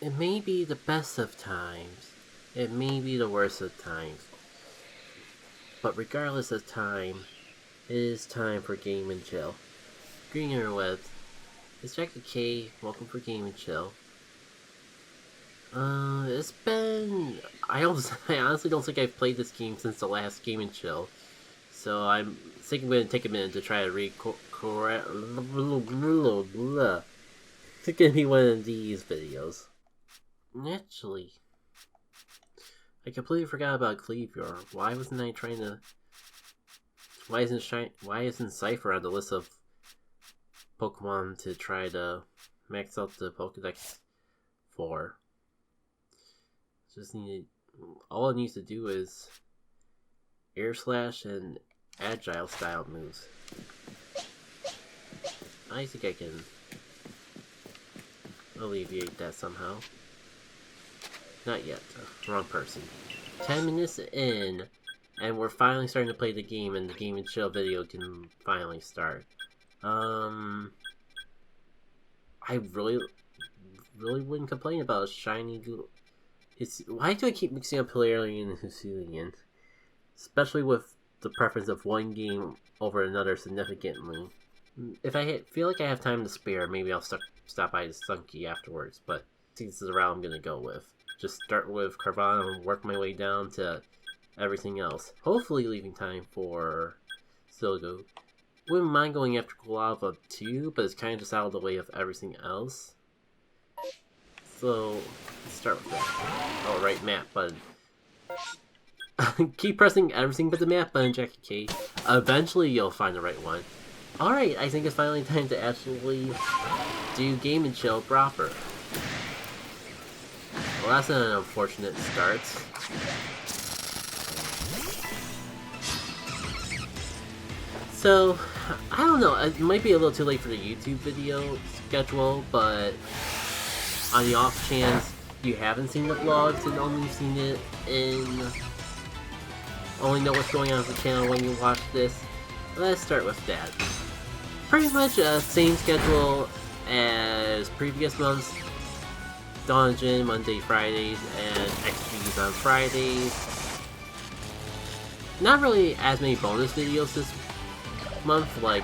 It may be the best of times. It may be the worst of times. But regardless of time, it is time for Game and Chill. Green Interwebs. It's Jackie K. Welcome for Game and Chill. It's been... I honestly don't think I've played this game since the last Game and Chill. So I'm thinking I'm going to take a minute to try to record... It's going to be one of these videos. Actually, I completely forgot about Cleaver. Why wasn't I trying to... Why isn't Cypher on the list of Pokemon to try to max out the Pokedex for? Just need... All it needs to do is Air Slash and Agile style moves. I think I can alleviate that somehow. Not yet. Wrong person. 10 minutes in, and we're finally starting to play the game, and the Game and Chill video can finally start. I really wouldn't complain about a shiny Doodle. Why do I keep mixing up Hilarion and Hissuian? Especially with the preference of one game over another significantly. If I feel like I have time to spare, maybe I'll stop by the Sunky afterwards, but I think this is the route I'm gonna go with. Just start with Carvana and work my way down to everything else. Hopefully leaving time for Silgo. Wouldn't mind going after Guava too, but it's kind of just out of the way of everything else. So, let's start with that. Oh, right, map button. Keep pressing everything but the map button, Jackie K. Eventually you'll find the right one. Alright, I think it's finally time to actually do Game and Chill proper. Well, that's an unfortunate start. So, I don't know, it might be a little too late for the YouTube video schedule, but on the off chance you haven't seen the vlogs and only seen it only know what's going on with the channel when you watch this, let's start with that. Pretty much same schedule as previous months. Dawn and Djinn Monday, Fridays, and XGs on Fridays. Not really as many bonus videos this month, like,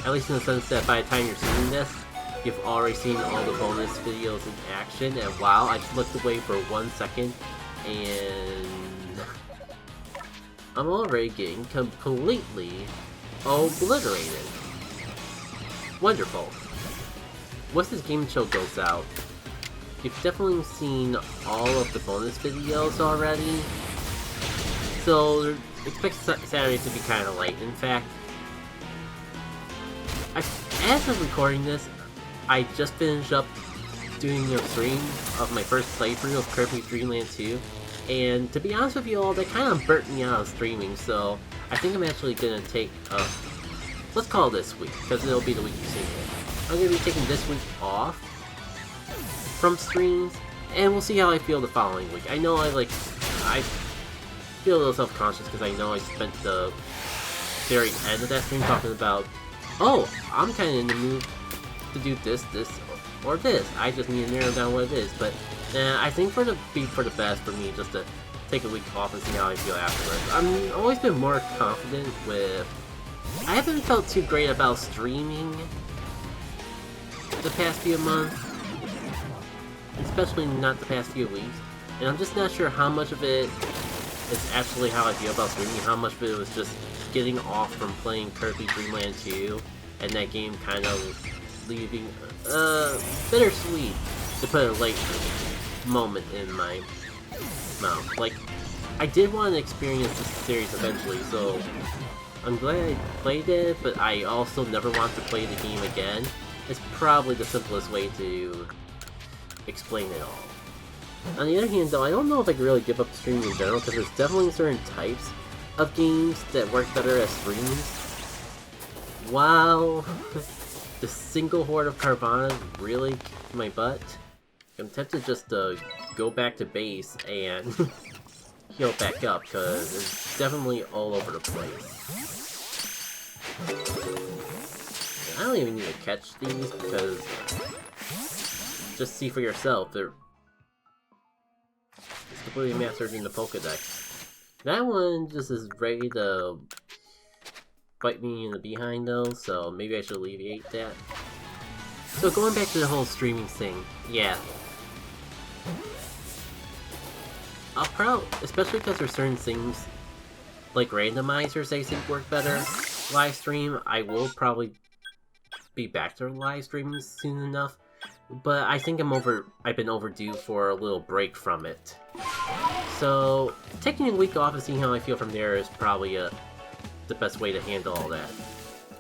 at least in the sense that by the time you're seeing this, you've already seen all the bonus videos in action, and wow, I just looked away for 1 second, and I'm already getting completely obliterated. Wonderful. Once this Game and Chill goes out, you've definitely seen all of the bonus videos already, so expect Saturdays to be kind of light. In fact, as of recording this, I just finished up doing a stream of my first playthrough of Kirby Dream Land 2, and to be honest with you all, that kind of burnt me out of streaming, so I think I'm actually going to take let's call it this week, because it'll be the week you see it. I'm going to be taking this week off from streams, and we'll see how I feel the following week. I know I feel a little self-conscious because I know I spent the very end of that stream talking about, oh, I'm kind of in the mood to do this, or this. I just need to narrow down what it is, but I think for the best for me just to take a week off and see how I feel afterwards. I've always been more confident with... I haven't felt too great about streaming the past few months, especially not the past few weeks, and I'm just not sure how much of it is actually how I feel about streaming, how much of it was just getting off from playing Kirby Dream Land 2, and that game kind of leaving bittersweet, to put a light moment in my mouth. Like, I did want to experience this series eventually, so I'm glad I played it, but I also never want to play the game again. It's probably the simplest way to explain it all. On the other hand though, I don't know if I can really give up streaming in general, because there's definitely certain types of games that work better as streams. Wow, the single horde of Carvana really kicked my butt. I'm tempted just to go back to base and heal back up, because it's definitely all over the place. I don't even need to catch these, because just see for yourself, they're completely mastered in the Pokedex. That one just is ready to bite me in the behind though, so maybe I should alleviate that. So going back to the whole streaming thing, yeah. Especially because there's certain things like randomizers I think work better live stream, I will probably be back to live streaming soon enough. But I think I've been overdue for a little break from it. So taking a week off and seeing how I feel from there is probably the best way to handle all that.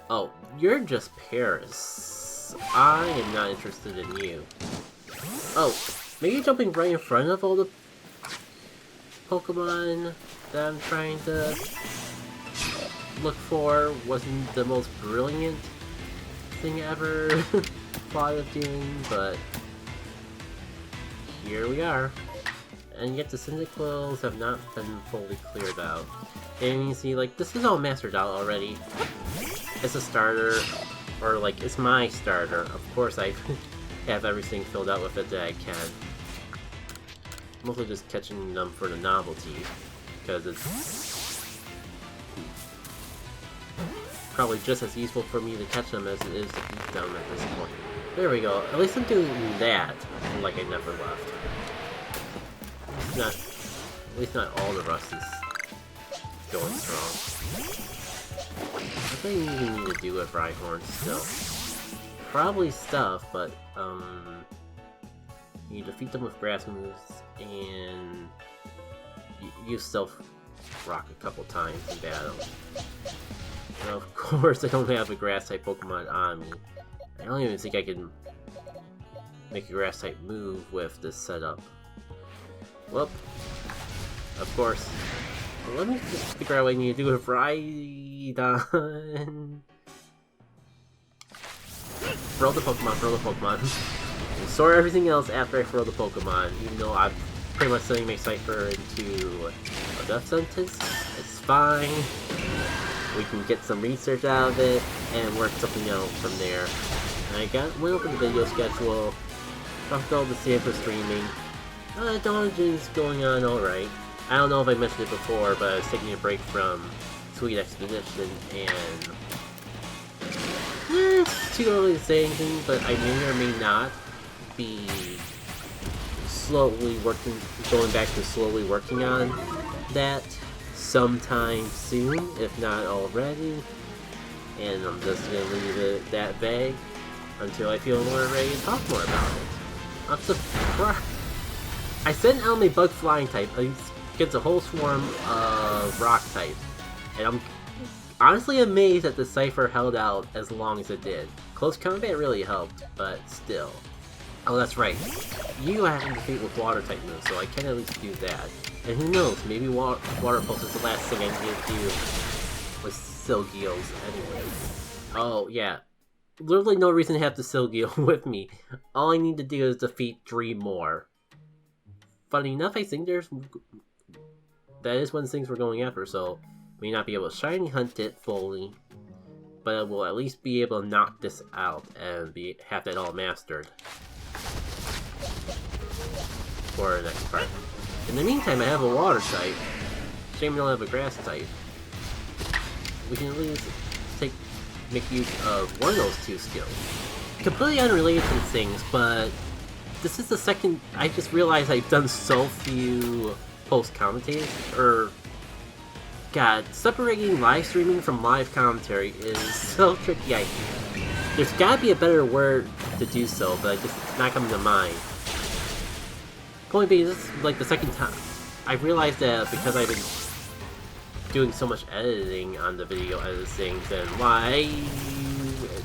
Oh, you're just Paris. I am not interested in you. Oh, maybe jumping right in front of all the Pokemon that I'm trying to look for wasn't the most brilliant thing ever thought of doing, but here we are. And yet the Cyndaquils have not been fully cleared out. And you see, like, this is all mastered out already. It's a starter, or like, it's my starter. Of course I have everything filled out with it that I can. Mostly just catching them for the novelty, because it's probably just as useful for me to catch them as it is to beat them at this point. There we go. At least I'm doing that like I never left. At least not all the rust is going strong. I think you even need to do with Rhyhorn still. Probably stuff, but you defeat them with grass moves and use Stealth Rock a couple times in battle. Now, of course, I don't have a grass-type Pokemon on me. I don't even think I can make a grass-type move with this setup. Whoop. Of course. Well, let me just figure out what I need to do with Rhydon. Throw the Pokemon. Store everything else after I throw the Pokemon, even though I'm pretty much setting my Cypher into a death sentence. It's fine. We can get some research out of it and work something out from there. And I went over the video schedule, talked all the same for streaming. Dodge's going on alright. I don't know if I mentioned it before, but I was taking a break from Sweet Expedition, and it's too early to say anything, but I may or may not be going back to slowly working on that sometime soon, if not already. And I'm just gonna leave it that vague until I feel more ready to talk more about it. I'm surprised. I sent out my bug flying type against a whole swarm of rock type, and I'm honestly amazed that the Cypher held out as long as it did. Close combat really helped, but still. Oh, that's right. You have to defeat with water type moves, so I can at least do that. And who knows, maybe water pulse is the last thing I need to do with Silgeos anyway. Oh, yeah. Literally no reason to have the Silgeo with me. All I need to do is defeat 3 more. Funny enough, I think that is one of the things we're going after, so may not be able to shiny hunt it fully, but I will at least be able to knock this out and have that all mastered for the next part. In the meantime, I have a water type. Shame I don't have a grass type. We can at least make use of one of those 2 skills. Completely unrelated to things, but this is the second. I just realized I've done so few post-commentaries, God, separating live streaming from live commentary is so tricky. There's gotta be a better word to do so, but it's not coming to mind. Point being, this is like the second time I realized that because I've been doing so much editing on the video editing and live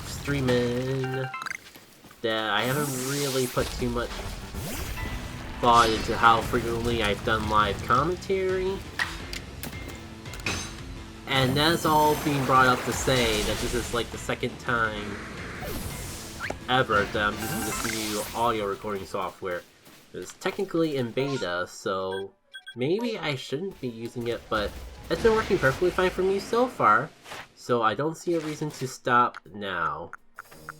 streaming, that I haven't really put too much thought into how frequently I've done live commentary. And that's all being brought up to say that this is like the second time ever that I'm using this new audio recording software. It's technically in beta, so maybe I shouldn't be using it, but it's been working perfectly fine for me so far, so I don't see a reason to stop now.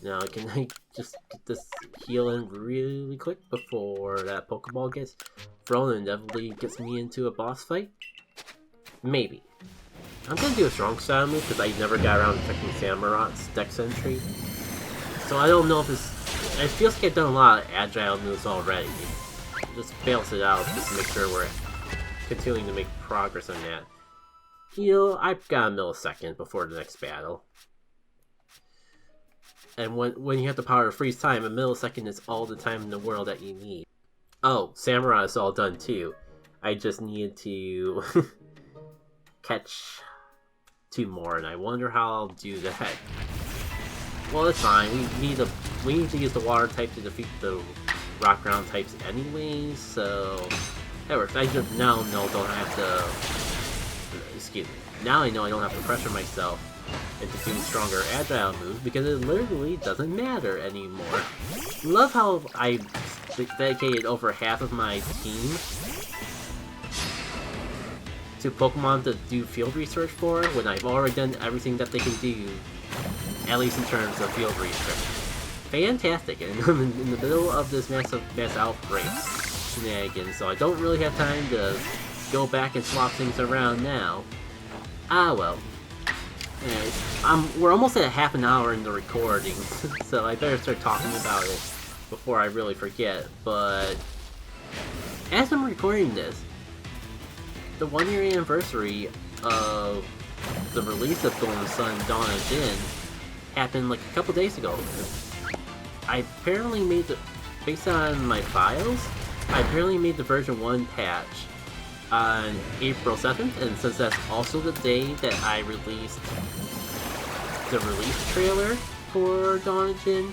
Now, can I just get this heal in really quick before that Pokeball gets thrown and inevitably gets me into a boss fight? Maybe. I'm gonna do a strong style move because I never got around to checking Samurot's Dex entry. So I don't know if it's... It feels like I've done a lot of agile moves already. Just balance it out just to make sure we're continuing to make progress on that. You know, I've got a millisecond before the next battle. And when you have the power of freeze time, a millisecond is all the time in the world that you need. Oh, Samurai is all done too. I just needed to catch 2 more, and I wonder how I'll do that. Well, it's fine. We need to use the water type to defeat the rock ground types anyways, so that works. I just now don't have to... Excuse me. Now I know I don't have to pressure myself into doing stronger agile moves because it literally doesn't matter anymore. Love how I dedicated over half of my team to Pokemon to do field research for when I've already done everything that they can do, at least in terms of field research. Fantastic, and I'm in the middle of this mass outbreak shenanigans, so I don't really have time to go back and swap things around now. Ah well. Anyways, we're almost at half an hour in the recording, so I better start talking about it before I really forget, but as I'm recording this, the 1-year anniversary of the release of Golden Sun Dawn of Djinn happened like a couple days ago. I apparently made the... Based on my files, I apparently made the version 1 patch on April 7th, and since that's also the day that I released the release trailer for Dawn of Djinn,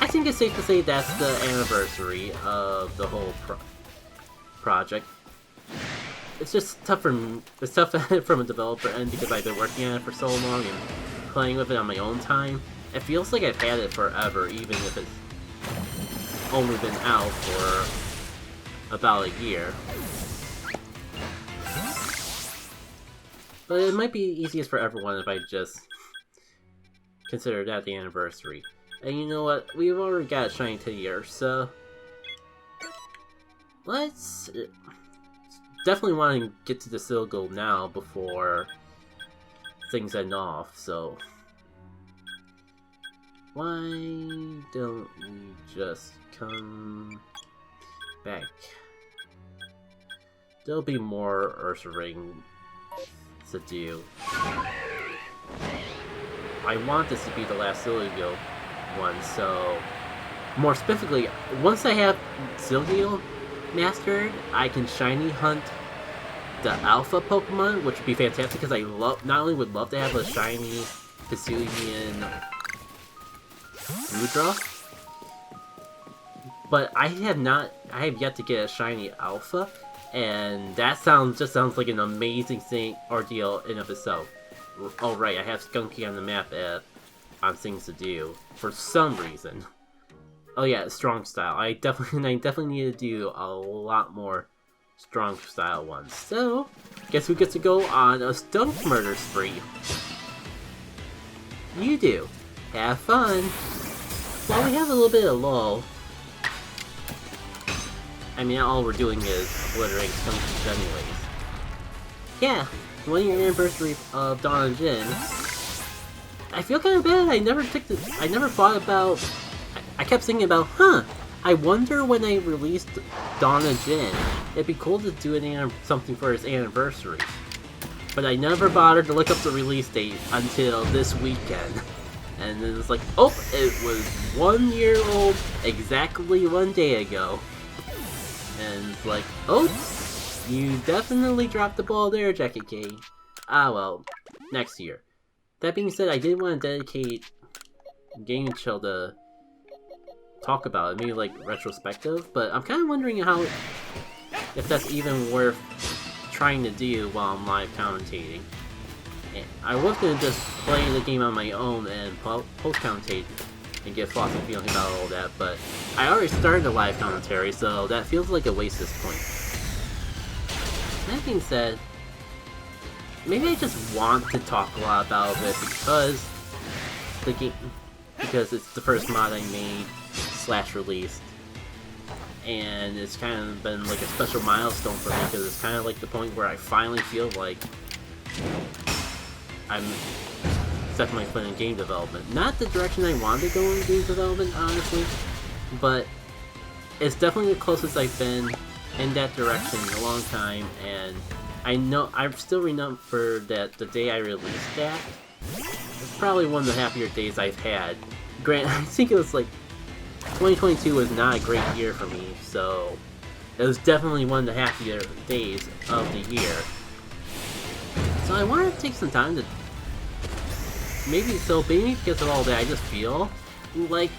I think it's safe to say that's the anniversary of the whole project. It's just tough from a developer end because I've been working on it for so long and playing with it on my own time. It feels like I've had it forever, even if it's only been out for about a year. But it might be easiest for everyone if I just consider that the anniversary. And you know what? We've already got a shiny Teddiursa, so let's definitely want to get to the Silgo now before things end off, so why don't we just come back? There'll be more Ursa Ring to do. I want this to be the last Silgo one, so more specifically, once I have Silgo mastered, I can shiny hunt the alpha Pokemon, which would be fantastic because I not only would love to have a shiny Hissuian Rudra, but I have yet to get a shiny alpha, and that just sounds like an amazing ordeal in of itself. Oh right, I have Skunky on the map on things to do for some reason. Oh yeah, strong style. I definitely need to do a lot more strong style ones. So, guess who gets to go on a skunk murder spree? You do. Have fun. While we have a little bit of lull, I mean, all we're doing is obliterating skunkies anyways. Yeah, 1-year anniversary of Dawn of Djinn. I feel kind of bad. I never thought about. I kept thinking about, I wonder when I released Dawn of Djinn, it'd be cool to do something for its anniversary. But I never bothered to look up the release date until this weekend. And it was like, oh, it was 1 year old exactly 1 day ago. And it's like, oh, you definitely dropped the ball there, Jackie K. Ah well, next year. That being said, I did want to dedicate Game Chill to talk about it, maybe like retrospective, but I'm kind of wondering if that's even worth trying to do while I'm live commentating. And I was going to just play the game on my own and post-commentate and get thoughts and feelings about all that, but I already started a live commentary, so that feels like a waste at this point. That being said, maybe I just want to talk a lot about it because the game... because it's the first mod I made / released. And it's kind of been like a special milestone for me because it's kind of like the point where I finally feel like I'm stepping my foot in game development. Not the direction I wanted to go in game development, honestly, but it's definitely the closest I've been in that direction in a long time, and I still remember that the day I released that was probably one of the happier days I've had. Granted, I think it was like 2022 was not a great year for me, so it was definitely one of the happier days of the year. So I wanted to take some time to maybe because of all that, I just feel like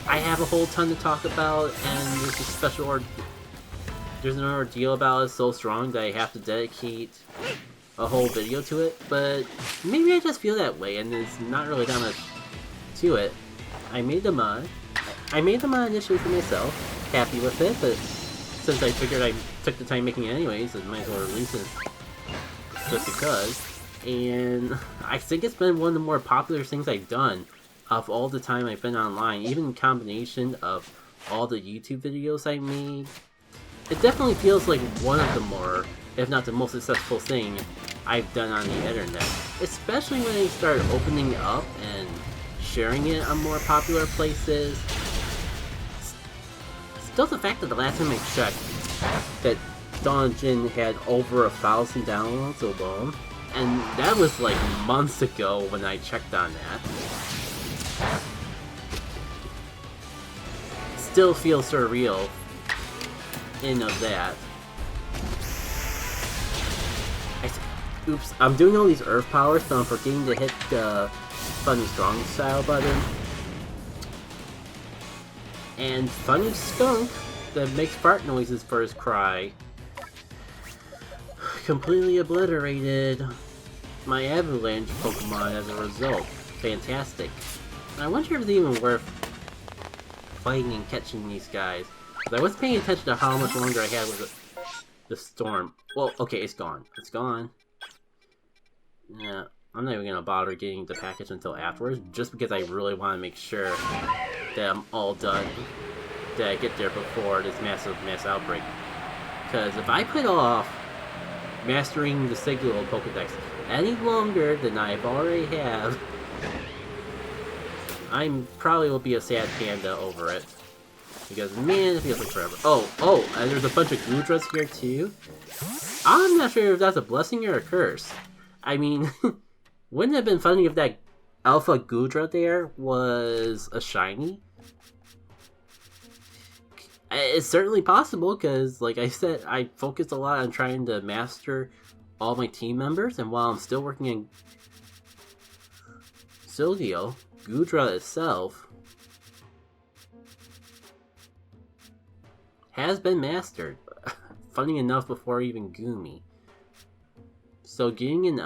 I have a whole ton to talk about, and there's an ordeal about it so strong that I have to dedicate a whole video to it, but maybe I just feel that way, and there's not really that much to it. I made the mod initially for myself, happy with it, but since I figured I took the time making it anyways, I might as well release it just because. And I think it's been one of the more popular things I've done of all the time I've been online, even in combination of all the YouTube videos I made. It definitely feels like one of the more, if not the most successful thing I've done on the internet. Especially when I started opening up and sharing it on more popular places. Still the fact that the last time I checked that Djinn had over 1,000 downloads alone, and that was like months ago when I checked on that. Still feels surreal in of that. Oops, I'm doing all these earth powers, so I'm forgetting to hit the Funny Strong Style button. And Funny Skunk, that makes fart noises for his cry, completely obliterated my Avalanche Pokemon as a result. Fantastic. I wonder if it's even worth fighting and catching these guys. Because I wasn't paying attention to how much longer I had with the storm. Well, okay, it's gone. It's gone. Yeah, I'm not even gonna bother getting the package until afterwards, just because I really want to make sure that I'm all done, that I get there before this mass outbreak. Because if I put off mastering the Hissuian Pokedex any longer than I already have, I probably will be a sad panda over it. Because, man, it feels like forever. Oh, and there's a bunch of Goodras here, too. I'm not sure if that's a blessing or a curse. I mean, wouldn't it have been funny if that Alpha Goodra there was a shiny? It's certainly possible, because, like I said, I focused a lot on trying to master all my team members, and while I'm still working in Sildio, Goodra itself has been mastered. Funny enough, before even Goomy. So getting an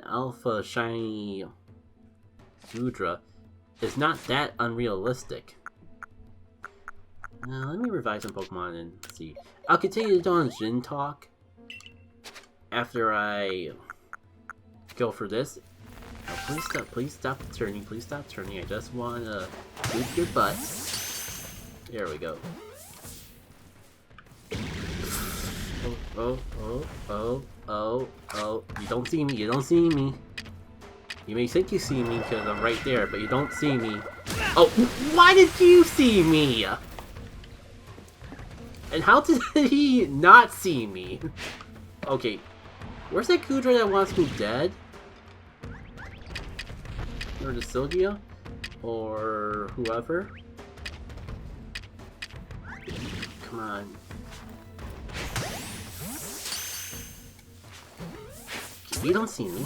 alpha shiny Goodra is not that unrealistic. Now let me revive some Pokemon and see. I'll continue to do on Djinn talk after I go for this. Now, please stop turning, I just wanna boot your butt. There we go. Oh, you don't see me. You may think you see me because I'm right there, but you don't see me. Oh, why did you see me? And how did he not see me? Okay, where's that Goodra that wants me dead? Or the Sylvia? Or whoever? Come on. You don't see me.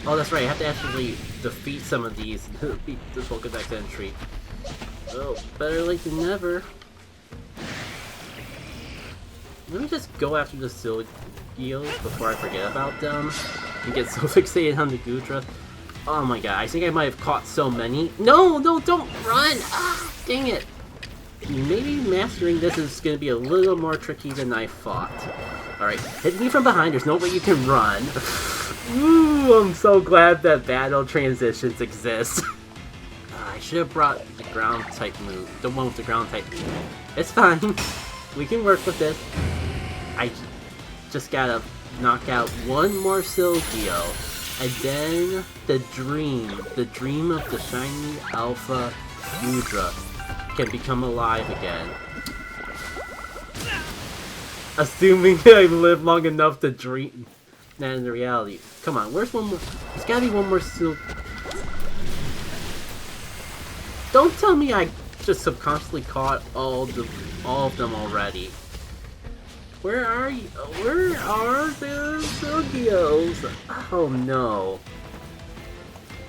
Oh, that's right, I have to actually defeat some of these to beat the Pokedex entry. Oh, better late than never. Let me just go after the Silgios before I forget about them and get so fixated on the Goodra. Oh my god, I think I might have caught so many. No, don't run! Ah, dang it! Maybe mastering this is going to be a little more tricky than I thought. Alright, hit me from behind, there's no way you can run. Ooh, I'm so glad that battle transitions exist. I should have brought the ground type move, the one with the ground type move. It's fine. We can work with this. I just gotta knock out one more Silgio, and then the dream of the shiny Alpha Mudra can become alive again. Assuming I live long enough to dream that in the reality. Come on, where's one more? There's gotta be one more Sil. Don't tell me I just subconsciously caught all of them already. Where are you? Where are the Silgios? Oh no.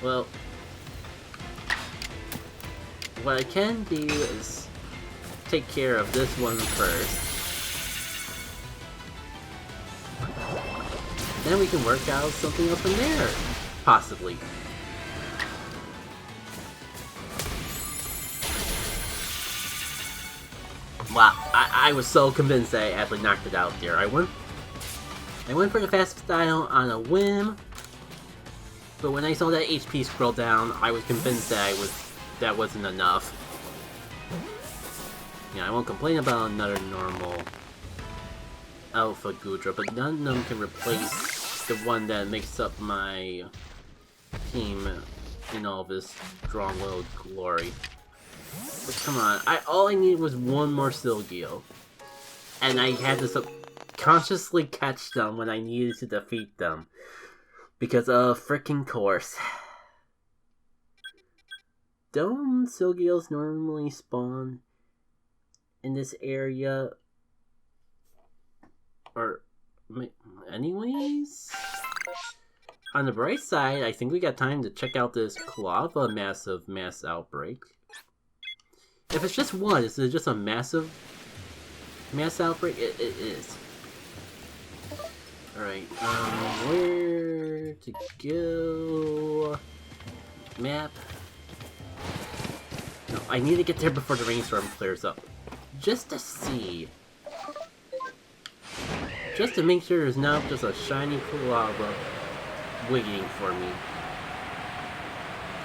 Well, what I can do is take care of this one first. Then we can work out something else from there, possibly. Wow, I was so convinced that I actually knocked it out there. I went for the fast style on a whim, but when I saw that HP scroll down, I was convinced that that wasn't enough. Yeah, I won't complain about another normal Alpha Gudra, but none of them can replace the one that makes up my team in all this strong-willed glory. But come on, all I needed was one more Silgio, and I had to subconsciously catch them when I needed to defeat them, because of frickin' course. Don't Silgios normally spawn in this area? Or, anyways? On the bright side, I think we got time to check out this Clava massive mass outbreak. If it's just one, is it just a massive mass outbreak? It is. Alright, where to go? Map. No, I need to get there before the rainstorm clears up. Just to see. Just to make sure there's not just a shiny Clava waiting for me.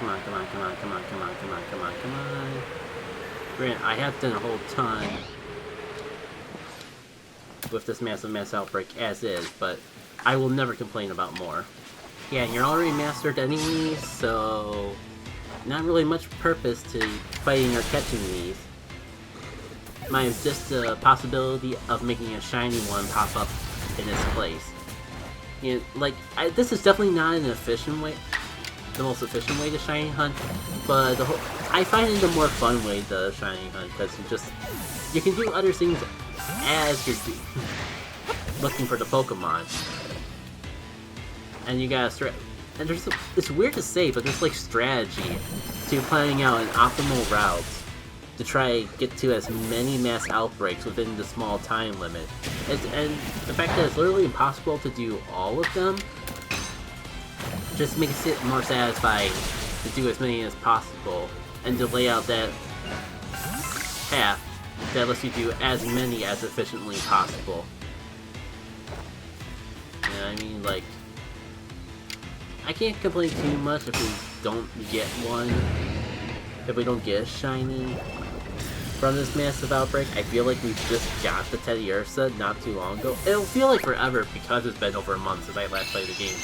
Come on, come on, come on, come on, come on, come on, come on, come on. Grant, I have done a whole ton with this massive mass outbreak as is, but I will never complain about more. Yeah, and you're already mastered enemies, so not really much purpose to fighting or catching these. Mine's just the possibility of making a shiny one pop up in its place. You know, like, this is definitely not an efficient way, the most efficient way to shiny hunt, but I find it the more fun way to shiny hunt, because you can do other things as you're looking for the Pokemon. And you gotta and it's weird to say, but there's like strategy to planning out an optimal route to try to get to as many mass outbreaks within the small time limit. And the fact that it's literally impossible to do all of them just makes it more satisfying to do as many as possible and to lay out that path that lets you do as many as efficiently possible. And I mean, like, I can't complain too much if we don't get one, if we don't get a shiny from this massive outbreak. I feel like we just got the Teddy Ursa not too long ago. It'll feel like forever because it's been over a month since I last played the game.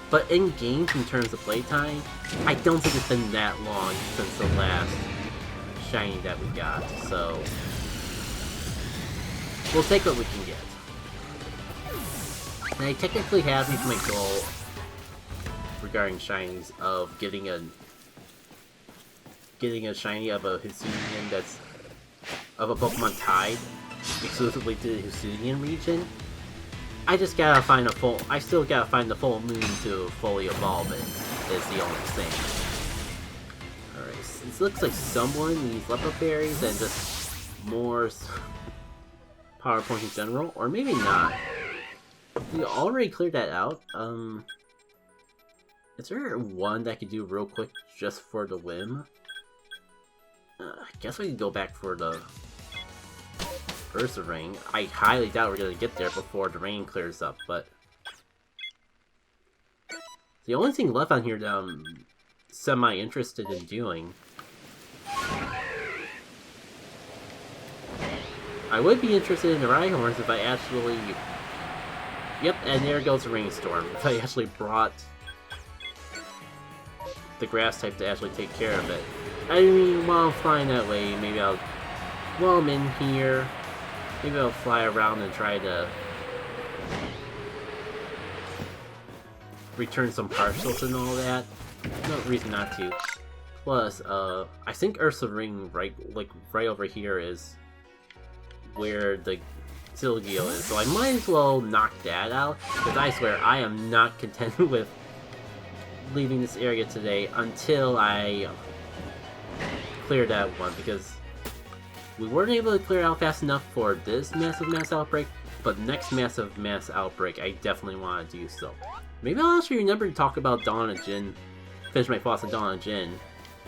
But in games, in terms of playtime, I don't think it's been that long since the last shiny that we got, so we'll take what we can get. And I technically have reached my goal regarding shinies of getting a shiny of a Hissuian that's of a Pokemon tied exclusively to the Hissuian region. I just gotta find I still gotta find the full moon to fully evolve it, is the only thing. Alright, so it looks like someone needs leopard berries and just more power points in general, or maybe not. We already cleared that out. Is there one that I could do real quick just for the whim? I guess we can go back for the Ursa Ring. I highly doubt we're gonna get there before the rain clears up, but the only thing left on here that I'm semi-interested in doing. I would be interested in the Rhyhorns if I actually... Yep, and there goes the Rainstorm. If I actually brought the grass type to actually take care of it. I mean, while I'm flying that way, maybe I'll... While I'm in here, maybe I'll fly around and try to return some partials and all that. No reason not to. Plus, I think Ursa Ring right over here is where the Silgio is, so I might as well knock that out, because I swear I am not content with leaving this area today until I clear that one, because we weren't able to clear out fast enough for this massive mass outbreak, but next massive mass outbreak I definitely want to do so. Maybe I'll actually remember to talk about Dawn and Djinn, finish my thoughts on Dawn and Djinn,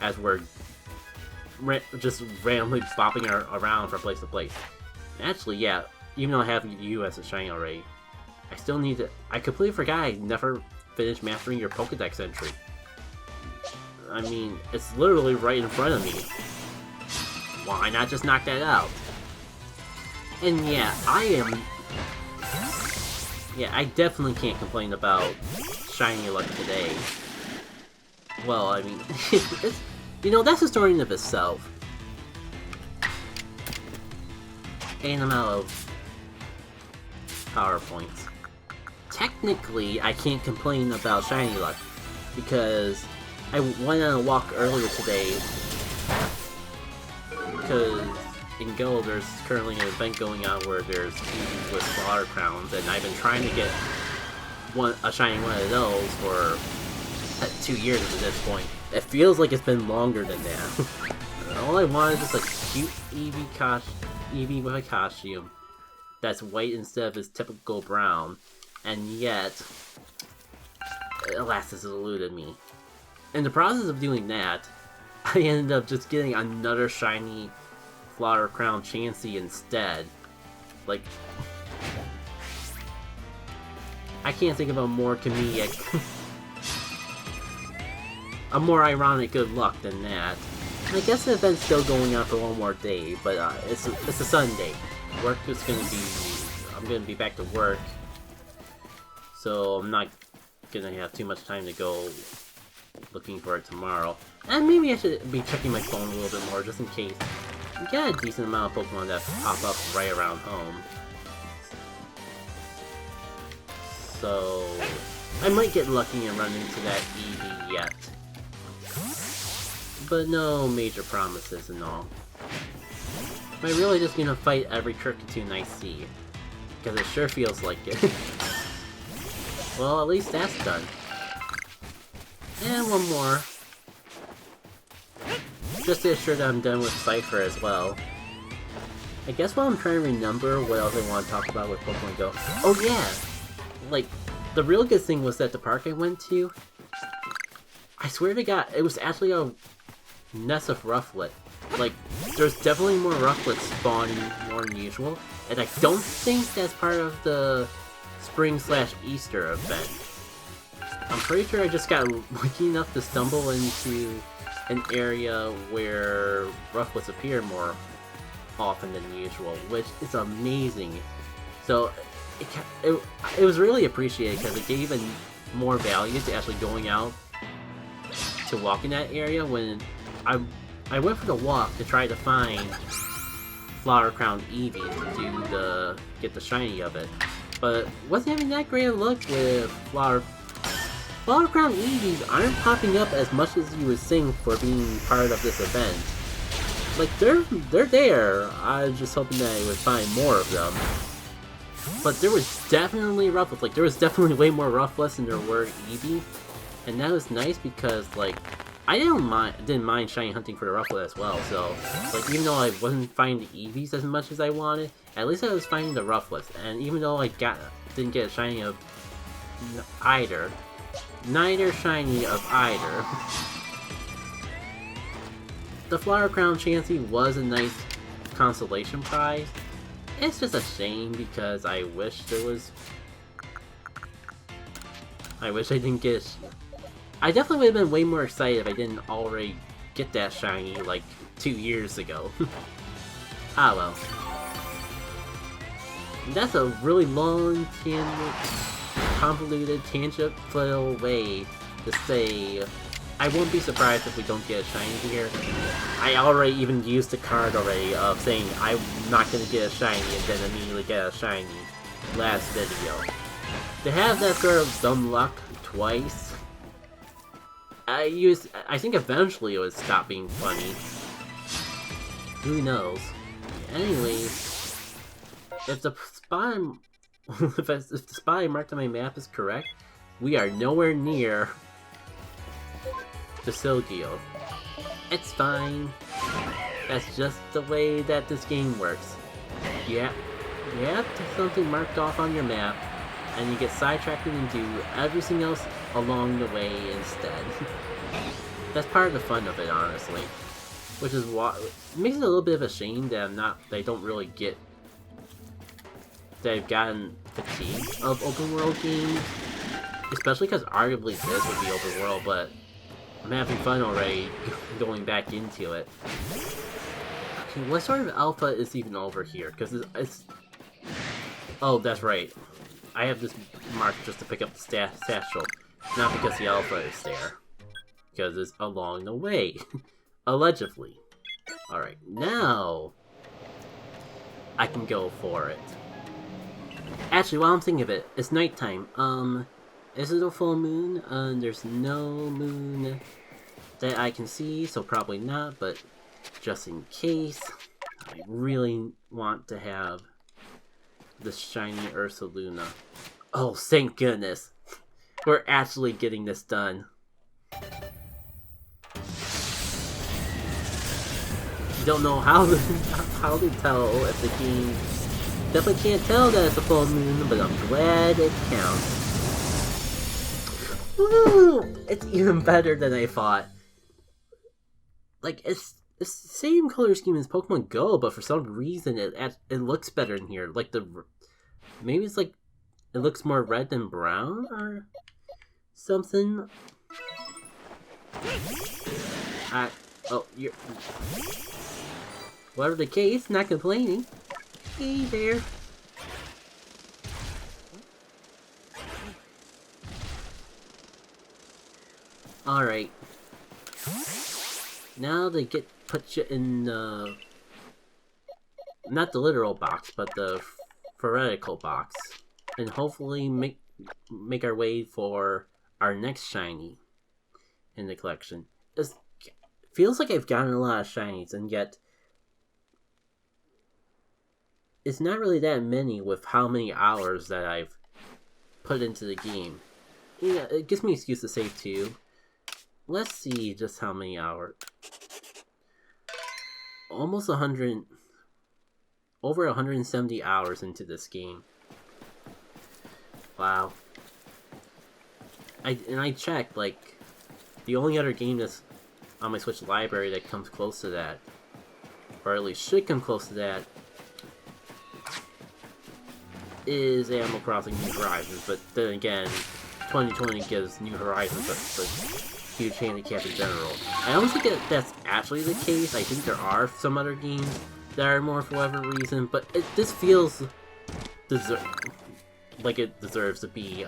as we're just randomly bopping around from place to place. Actually, yeah, even though I have you as a shiny already, I still need to... I completely forgot I never finished mastering your Pokedex entry. I mean, it's literally right in front of me. Why not just knock that out? And yeah, I definitely can't complain about shiny luck today. Well, I mean, it's, you know, that's a story in of itself. And I'm out of PowerPoints. Technically, I can't complain about shiny luck, because I went on a walk earlier today, because in Go there's currently an event going on where there's Eevees with Slaughter Crowns, and I've been trying to get a shiny one of those for 2 years at this point. It feels like it's been longer than that. All I wanted is just a cute Eevee with a costume that's white instead of his typical brown, and yet alas, this eluded me. In the process of doing that, I ended up just getting another shiny Flower Crown Chansey instead. Like, I can't think of a more comedic, a more ironic good luck than that. I guess the event's still going on for one more day, but it's a Sunday. Work is gonna be... I'm gonna be back to work, so I'm not gonna have too much time to go looking for it tomorrow. And maybe I should be checking my phone a little bit more, just in case. We got a decent amount of Pokemon that pop up right around home. So I might get lucky and run into that Eevee yet. But no major promises and all. Am I really just gonna fight every Kricketune I see? Because it sure feels like it. Well, at least that's done. And one more. Just to assure that I'm done with Cypher as well. I guess while I'm trying to remember what else I want to talk about with Pokemon Go. Oh yeah! Like, the real good thing was that the park I went to, I swear to God, it was actually a nest of Rufflet. Like, there's definitely more Rufflets spawning more than usual, and I don't think that's part of the Spring/Easter event. I'm pretty sure I just got lucky enough to stumble into an area where Rufflets appear more often than usual, which is amazing. So, it was really appreciated because it gave even more value to actually going out to walk in that area when I went for the walk to try to find Flower Crown Eevee to get the shiny of it, but wasn't having that great of luck with Flower Crown Eevees aren't popping up as much as you would think for being part of this event. Like, they're there. I was just hoping that I would find more of them. But there was definitely Rufflets. Like, there was definitely way more Rufflets than there were Eevee, and that was nice because, like, I didn't mind shiny hunting for the Rufflet as well, so, like, even though I wasn't finding the Eevees as much as I wanted, at least I was finding the Rufflets, and even though I didn't get a shiny of neither shiny of either, the Flower Crown Chansey was a nice consolation prize. It's just a shame because I wish I didn't get I definitely would have been way more excited if I didn't already get that shiny, like, 2 years ago. Ah well. That's a really long, convoluted, tangent-filled way to say I won't be surprised if we don't get a shiny here. I already even used the card already of saying I'm not going to get a shiny and then immediately get a shiny last video. To have that sort of dumb luck twice, I think eventually it would stop being funny. Who knows? Anyways, if the spot if the spot I marked on my map is correct, we are nowhere near the Silgio. It's fine. That's just the way that this game works. You have something marked off on your map, and you get sidetracked and do everything else along the way instead. That's part of the fun of it, honestly. Which is why it makes it a little bit of a shame that I don't really get that I've gotten fatigue of open world games. Especially because arguably this would be open world, but I'm having fun already going back into it. Okay, what sort of alpha is even over here? Because it's... Oh, that's right. I have this marked just to pick up the satchel. Not because the alpha is there. Because it's along the way. Allegedly. Alright, now I can go for it. Actually, while I'm thinking of it, it's nighttime. Is it a full moon? There's no moon that I can see, so probably not, but just in case, I really want to have the shiny Ursaluna. Oh, thank goodness! We're actually getting this done. Don't know how to tell if the game definitely can't tell that it's a full moon, but I'm glad it counts. Woo! It's even better than I thought. Like, it's the same color scheme as Pokemon Go, but for some reason it looks better in here. Like maybe it's like it looks more red than brown or something. Oh, you're... Whatever the case, not complaining. Hey there. Alright. Now they put you in the... Not the literal box, but the theoretical box. And hopefully make our way for our next shiny in the collection. It feels like I've gotten a lot of shinies, and yet it's not really that many with how many hours that I've put into the game. Yeah, it gives me an excuse to save too. Let's see just how many hours. Almost 100... Over 170 hours into this game. Wow. I checked, like, the only other game that's on my Switch library that comes close to that, or at least should come close to that, is Animal Crossing New Horizons, but then again, 2020 gives New Horizons a huge handicap in general. I don't think that's actually the case. I think there are some other games that are more for whatever reason, but this feels like it deserves to be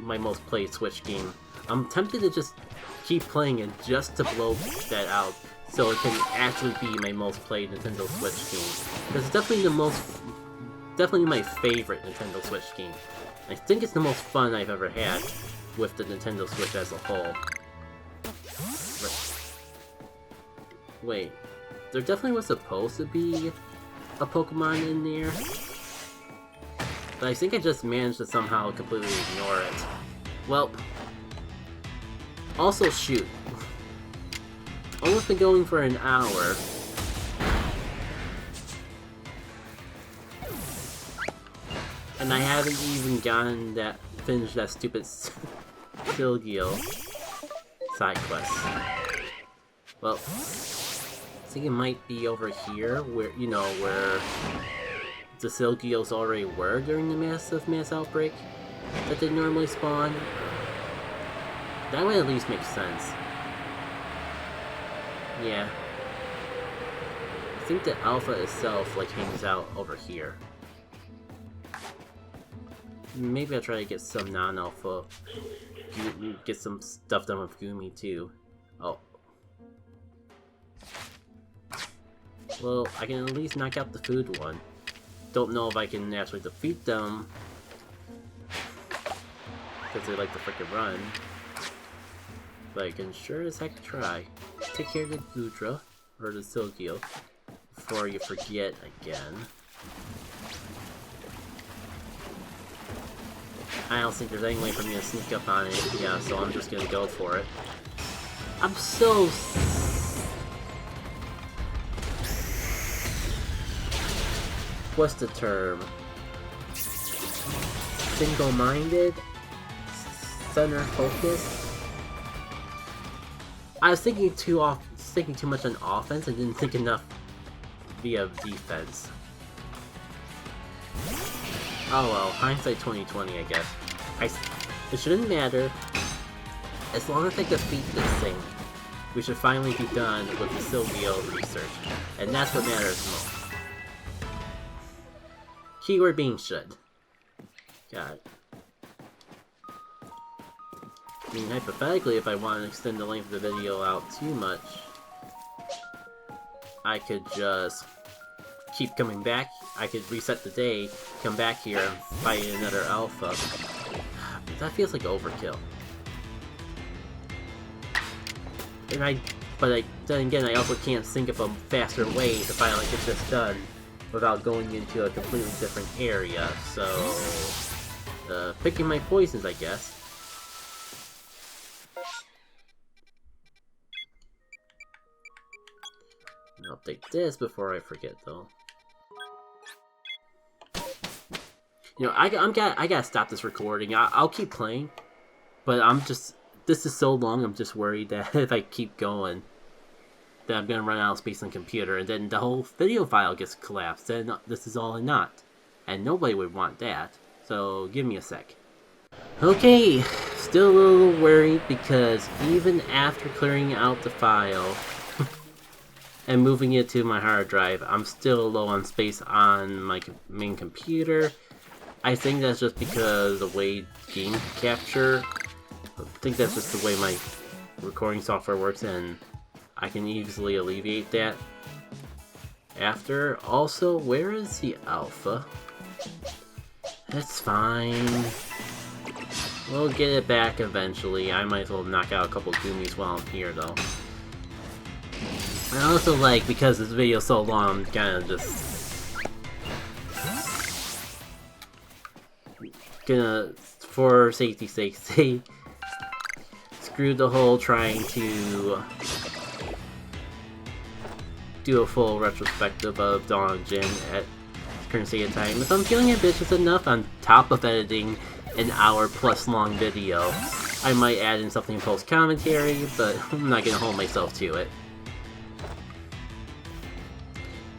my most played Switch game. I'm tempted to just keep playing it just to blow that out, so it can actually be my most played Nintendo Switch game. It's definitely my favorite Nintendo Switch game. I think it's the most fun I've ever had with the Nintendo Switch as a whole. Wait, there definitely was supposed to be a Pokemon in there, but I think I just managed to somehow completely ignore it. Well, also shoot. Almost been going for an hour. And I haven't even finished that stupid Silgio side quest. Well, I think it might be over here, where the Silgios already were during the mass outbreak that they normally spawn. That would at least make sense. Yeah. I think the alpha itself, like, hangs out over here. Maybe I'll try to get some non-alpha. Get some stuff done with Gumi, too. Oh. Well, I can at least knock out the food one. Don't know if I can actually defeat them. Because they like to frickin' run. But I can sure as heck try. Take care of the Gudra, or the Silgio, before you forget again. I don't think there's any way for me to sneak up on it, yeah, so I'm just gonna go for it. I'm so... What's the term? Single-minded? Center focus? I was thinking too much on offense and didn't think enough via defense. Oh well, hindsight 2020, I guess. It shouldn't matter. As long as I defeat this thing, we should finally be done with the Silvio research. And that's what matters most. Keyword being should. God. I mean, hypothetically, if I want to extend the length of the video out too much, I could just keep coming back. I could reset the day, come back here, and fight another alpha. That feels like overkill. And then again, I also can't think of a faster way to finally get this done without going into a completely different area, so... picking my poisons, I guess. I'll take this before I forget, though. You know, I gotta stop this recording. I'll keep playing, but this is so long, I'm just worried that if I keep going, that I'm gonna run out of space on the computer, and then the whole video file gets collapsed, and this is all a knot. And nobody would want that, so give me a sec. Okay, still a little worried, because even after clearing out the file, and moving it to my hard drive, I'm still low on space on my main computer. I think that's just because the way game capture, I think that's just the way my recording software works, and I can easily alleviate that after. Also, where is the alpha? That's fine. We'll get it back eventually. I might as well knock out a couple Goomies while I'm here, though. I also like, because this video is so long, I'm kinda just gonna, for safety's sake, say screw the whole trying to do a full retrospective of Dawn of Djinn at current state of time. If I'm feeling ambitious enough on top of editing an hour-plus long video, I might add in something post-commentary, but I'm not gonna hold myself to it.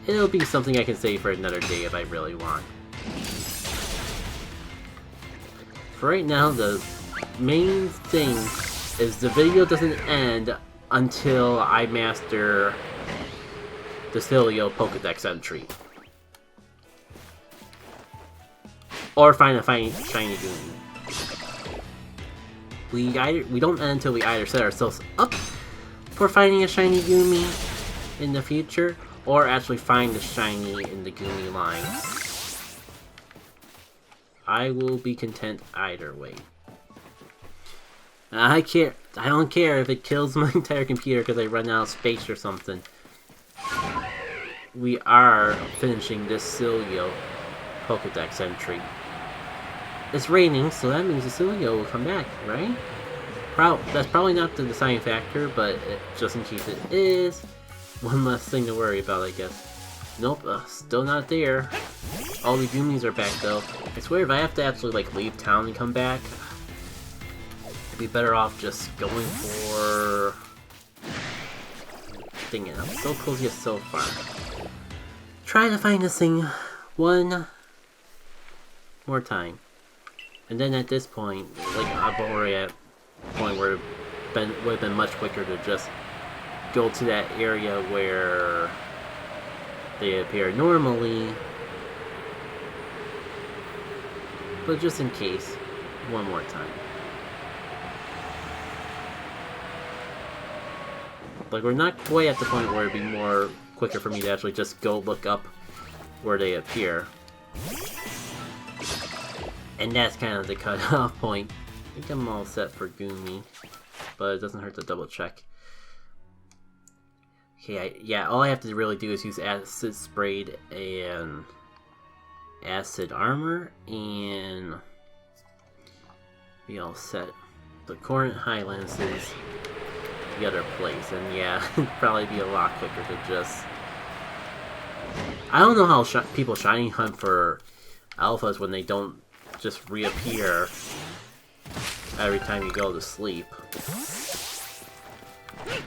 It'll be something I can save for another day if I really want. For right now, the main thing is the video doesn't end until I master the Hissuian Pokedex entry. Or find a shiny Djinn. We don't end until we either set ourselves up for finding a shiny Gumi in the future, or actually find the shiny in the Gumi line. I will be content either way. I don't care if it kills my entire computer because I run out of space or something. We are finishing this Hissuian Pokedex entry. It's raining, so that means the Hissuian will come back, right? That's probably not the deciding factor, but just in case it is, one less thing to worry about, I guess. Nope, still not there. All the Goomies are back, though. I swear, if I have to actually, like, leave town and come back, I'd be better off just going for... Dang it, I'm so close yet so far. Try to find this thing one more time. And then at this point, like, I'm already at a point where would have been much quicker to just go to that area where they appear normally. But just in case, one more time. Like, we're not quite at the point where it'd be more quicker for me to actually just go look up where they appear. And that's kind of the cutoff point. I think I'm all set for Goomy, but it doesn't hurt to double check. Okay, yeah, all I have to really do is use Acid Sprayed and Acid Armor, and be all set. The current Highlands is the other place, and yeah, it'd probably be a lot quicker to just... I don't know how people shiny hunt for alphas when they don't just reappear every time you go to sleep.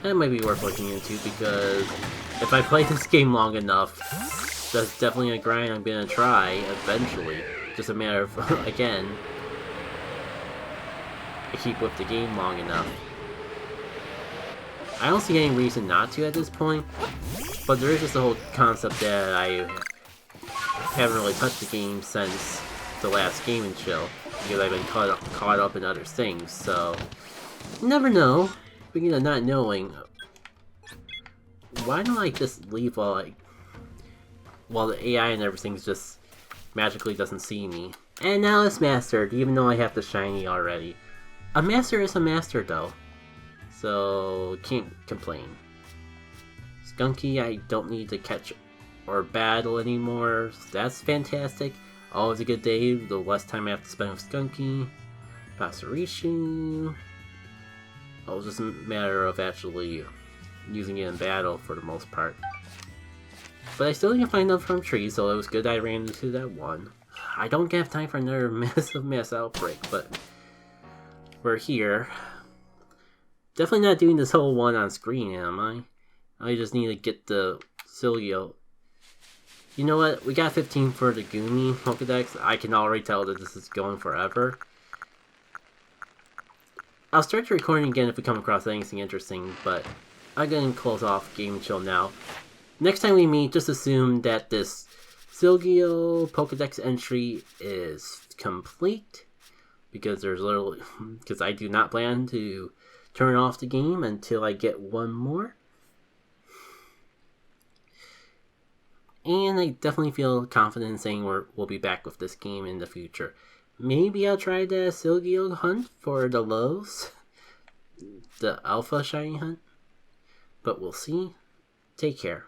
That might be worth looking into, because if I play this game long enough, that's definitely a grind I'm gonna try eventually. Just a matter of, again, I keep with the game long enough. I don't see any reason not to at this point, but there is just the whole concept that I haven't really touched the game since the last Game and Chill, because I've been caught up in other things, so you never know. Speaking of not knowing, why don't I just leave while the AI and everything just magically doesn't see me? And now it's mastered, even though I have the shiny already. A master is a master though, so can't complain. Skunky, I don't need to catch or battle anymore, so that's fantastic. Always a good day, the less time I have to spend with Skunky. Pasteurishu. It's just a matter of actually using it in battle for the most part. But I still need to find them from trees, so it was good I ran into that one. I don't have time for another massive mass outbreak, but we're here. Definitely not doing this whole one on screen, am I? I just need to get the Silgio. You know what? We got 15 for the Goomy Pokedex. I can already tell that this is going forever. I'll start recording again if we come across anything interesting, but I'm going to close off Game and Chill now. Next time we meet, just assume that this Silgio Pokedex entry is complete, because I do not plan to turn off the game until I get one more. And I definitely feel confident in saying we'll be back with this game in the future. Maybe I'll try the Silgio hunt for the lows. The Alpha Shiny hunt. But we'll see. Take care.